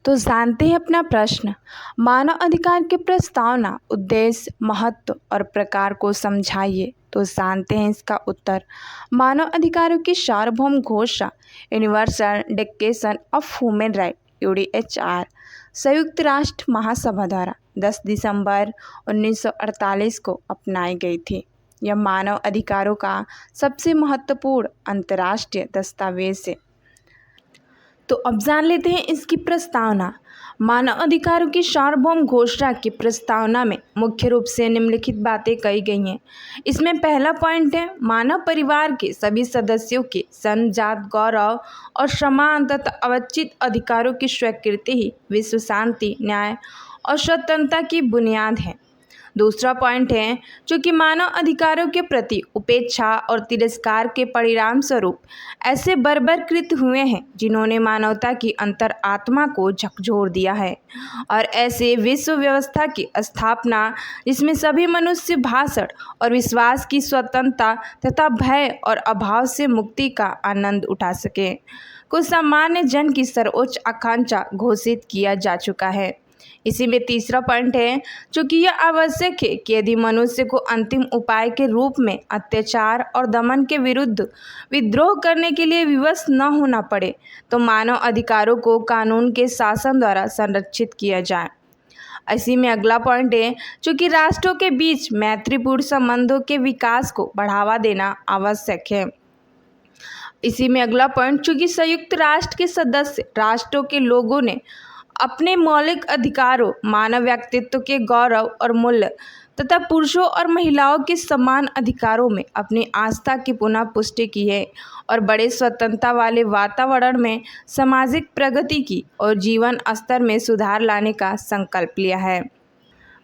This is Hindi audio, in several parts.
तो जानते हैं अपना प्रश्न। मानव अधिकार की प्रस्तावना, उद्देश्य, महत्व और प्रकार को समझाइए। तो जानते हैं इसका उत्तर। मानव अधिकारों की सार्वभौम घोषणा universal declaration of human right UDHR संयुक्त राष्ट्र महासभा द्वारा 10 दिसंबर 1948 को अपनाई गई थी। यह मानव अधिकारों का सबसे महत्वपूर्ण अंतर्राष्ट्रीय दस्तावेज है। तो अब जान लेते हैं इसकी प्रस्तावना। मानव अधिकारों की सार्वभौम घोषणा की प्रस्तावना में मुख्य रूप से निम्नलिखित बातें कही गई हैं। इसमें पहला पॉइंट है, मानव परिवार के सभी सदस्यों के जन्मजात गौरव और समान तथा अवचित अधिकारों की स्वीकृति ही विश्व शांति, न्याय और स्वतंत्रता की बुनियाद है। दूसरा पॉइंट है, चूँकि मानव अधिकारों के प्रति उपेक्षा और तिरस्कार के परिणाम स्वरूप ऐसे बर्बरकृत हुए हैं जिन्होंने मानवता की अंतर आत्मा को झकझोर दिया है, और ऐसे विश्व व्यवस्था की स्थापना जिसमें सभी मनुष्य भाषण और विश्वास की स्वतंत्रता तथा भय और अभाव से मुक्ति का आनंद उठा सके को सामान्य जन की सर्वोच्च आकांक्षा घोषित किया जा चुका है। इसी में तीसरा पॉइंट है, चूँकि यह आवश्यक है कि यदि मनुष्य को अंतिम उपाय के रूप में अत्याचार और दमन के विरुद्ध विद्रोह करने के लिए विवश न होना पड़े, तो मानव अधिकारों को कानून के शासन द्वारा संरक्षित किया जाए। इसी में अगला पॉइंट है, चूँकि राष्ट्रों के बीच मैत्रीपूर्ण संबंधों के विकास को बढ़ावा देना आवश्यक है। इसी में अगला पॉइंट, चूँकि संयुक्त राष्ट्र के सदस्य राष्ट्रों के लोगों ने अपने मौलिक अधिकारों, मानव व्यक्तित्व के गौरव और मूल्य तथा पुरुषों और महिलाओं के समान अधिकारों में अपनी आस्था की पुनः पुष्टि की है और बड़े स्वतंत्रता वाले वातावरण में सामाजिक प्रगति की और जीवन स्तर में सुधार लाने का संकल्प लिया है।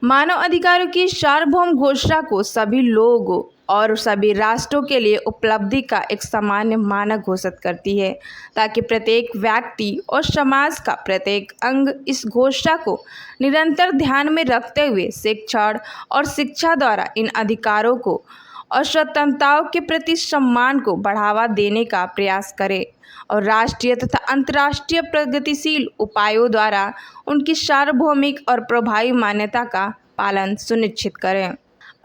मानव अधिकारों की सार्वभौम घोषणा को सभी लोगों और सभी राष्ट्रों के लिए उपलब्धि का एक सामान्य मानक घोषित करती है, ताकि प्रत्येक व्यक्ति और समाज का प्रत्येक अंग इस घोषणा को निरंतर ध्यान में रखते हुए शिक्षण और शिक्षा द्वारा इन अधिकारों को और स्वतंत्रताओं के प्रति सम्मान को बढ़ावा देने का प्रयास करे और राष्ट्रीय तथा अंतर्राष्ट्रीय प्रगतिशील उपायों द्वारा उनकी सार्वभौमिक और प्रभावी मान्यता का पालन सुनिश्चित करें।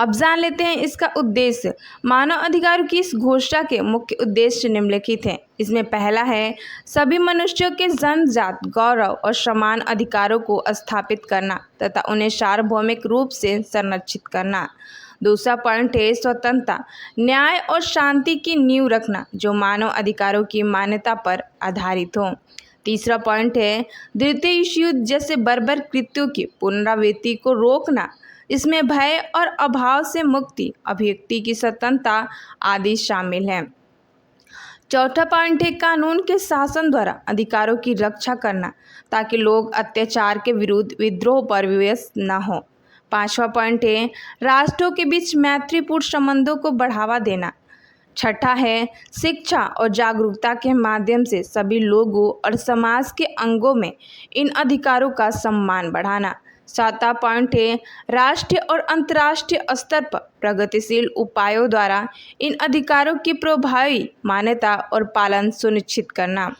अब जान लेते हैं इसका उद्देश्य। मानव अधिकारों की इस घोषणा के मुख्य उद्देश्य निम्नलिखित हैं। इसमें पहला है, सभी मनुष्यों के जन्मजात गौरव और समान अधिकारों को स्थापित करना तथा उन्हें सार्वभौमिक रूप से संरक्षित करना। दूसरा पॉइंट है, स्वतंत्रता, न्याय और शांति की नींव रखना जो मानव अधिकारों की मान्यता पर आधारित हो। तीसरा पॉइंट है, द्वितीय विश्व युद्ध जैसे बर्बर कृत्यों की पुनरावृत्ति को रोकना, इसमें भय और अभाव से मुक्ति, अभिव्यक्ति की स्वतंत्रता आदि शामिल हैं। चौथा पॉइंट है, कानून के शासन द्वारा अधिकारों की रक्षा करना ताकि लोग अत्याचार के विरुद्ध विद्रोह पर विवश न हो। पांचवा पॉइंट है, राष्ट्रों के बीच मैत्रीपूर्ण संबंधों को बढ़ावा देना। छठा है, शिक्षा और जागरूकता के माध्यम से सभी लोगों और समाज के अंगों में इन अधिकारों का सम्मान बढ़ाना। सातवां पॉइंट है, राष्ट्रीय और अंतर्राष्ट्रीय स्तर पर प्रगतिशील उपायों द्वारा इन अधिकारों की प्रभावी मान्यता और पालन सुनिश्चित करना।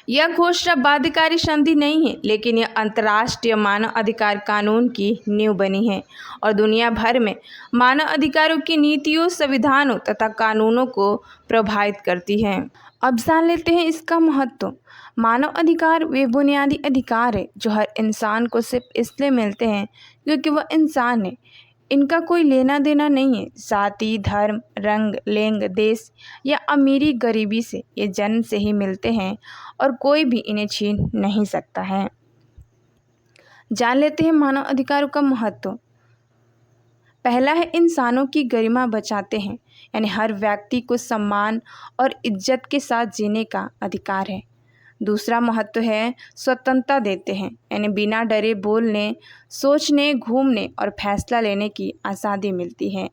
यह घोषणा बाध्यकारी संधि नहीं है, लेकिन यह अंतर्राष्ट्रीय मानव अधिकार कानून की नींव बनी है और दुनिया भर में मानव अधिकारों की नीतियों, संविधानों तथा कानूनों को प्रभावित करती है। अब जान लेते हैं इसका महत्व। मानव अधिकार वे बुनियादी अधिकार है जो हर इंसान को सिर्फ इसलिए मिलते हैं क्योंकि वह इंसान है। इनका कोई लेना देना नहीं है जाति, धर्म, रंग, लिंग, देश या अमीरी गरीबी से। ये जन्म से ही मिलते हैं और कोई भी इन्हें छीन नहीं सकता है। जान लेते हैं मानव अधिकारों का महत्व। पहला है, इंसानों की गरिमा बचाते हैं, यानी हर व्यक्ति को सम्मान और इज्जत के साथ जीने का अधिकार है। दूसरा महत्व है, स्वतंत्रता देते हैं, यानी बिना डरे बोलने, सोचने, घूमने और फैसला लेने की आज़ादी मिलती है।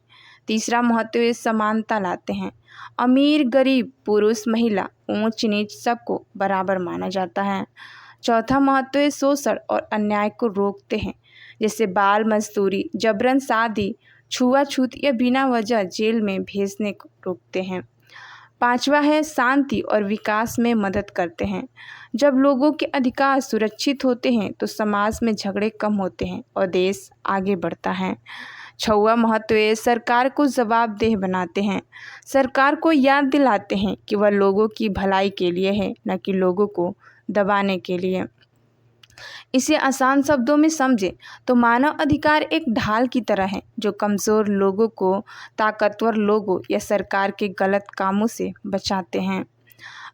तीसरा महत्व है, समानता लाते हैं, अमीर गरीब, पुरुष महिला, ऊंच नीच सबको बराबर माना जाता है। चौथा महत्व है, शोषण और अन्याय को रोकते हैं, जैसे बाल मजदूरी, जबरन शादी, छुआछूत या बिना वजह जेल में भेजने को रोकते हैं। पांचवा है शांति और विकास में मदद करते हैं। जब लोगों के अधिकार सुरक्षित होते हैं तो समाज में झगड़े कम होते हैं और देश आगे बढ़ता है। छठवां महत्व है सरकार को जवाबदेह बनाते हैं। सरकार को याद दिलाते हैं कि वह लोगों की भलाई के लिए है, न कि लोगों को दबाने के लिए। इसे आसान शब्दों में समझें तो मानव अधिकार एक ढाल की तरह है जो कमज़ोर लोगों को ताकतवर लोगों या सरकार के गलत कामों से बचाते हैं।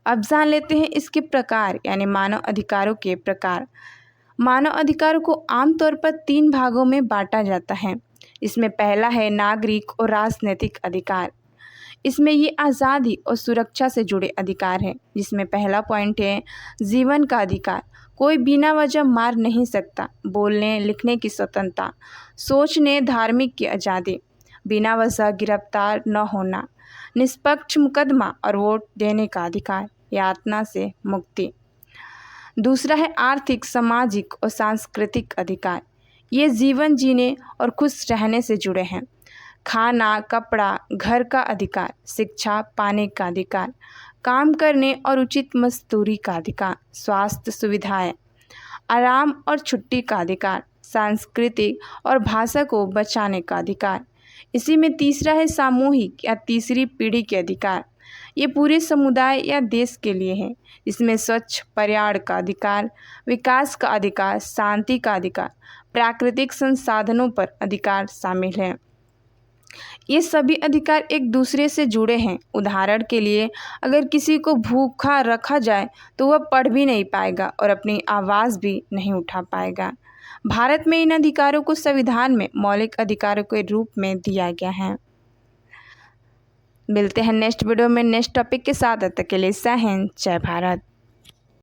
अब जान लेते हैं इसके प्रकार यानी मानव अधिकारों के प्रकार। मानव अधिकारों को आमतौर पर 3 भागों में बांटा जाता है। इसमें पहला है नागरिक और राजनीतिक अधिकार। इसमें ये आज़ादी और सुरक्षा से जुड़े अधिकार हैं, जिसमें पहला पॉइंट है जीवन का अधिकार। कोई बिना वजह मार नहीं सकता। बोलने लिखने की स्वतंत्रता, सोचने धार्मिक की आज़ादी, बिना वजह गिरफ्तार न होना, निष्पक्ष मुकदमा और वोट देने का अधिकार, यातना से मुक्ति। दूसरा है आर्थिक सामाजिक और सांस्कृतिक अधिकार। ये जीवन जीने और खुश रहने से जुड़े हैं। खाना, कपड़ा, घर का अधिकार, शिक्षा पाने का अधिकार, काम करने और उचित मजदूरी का अधिकार, स्वास्थ्य सुविधाएं, आराम और छुट्टी का अधिकार, सांस्कृतिक और भाषा को बचाने का अधिकार। इसी में तीसरा है सामूहिक या तीसरी पीढ़ी के अधिकार। ये पूरे समुदाय या देश के लिए है। इसमें स्वच्छ पर्यावरण का अधिकार, विकास का अधिकार, शांति का अधिकार, प्राकृतिक संसाधनों पर अधिकार शामिल है। ये सभी अधिकार एक दूसरे से जुड़े हैं। उदाहरण के लिए अगर किसी को भूखा रखा जाए तो वह पढ़ भी नहीं पाएगा और अपनी आवाज़ भी नहीं उठा पाएगा। भारत में इन अधिकारों को संविधान में मौलिक अधिकारों के रूप में दिया गया है। मिलते हैं नेक्स्ट वीडियो में नेक्स्ट टॉपिक के साथ। तब तक के लिए जय हिंद, जय भारत।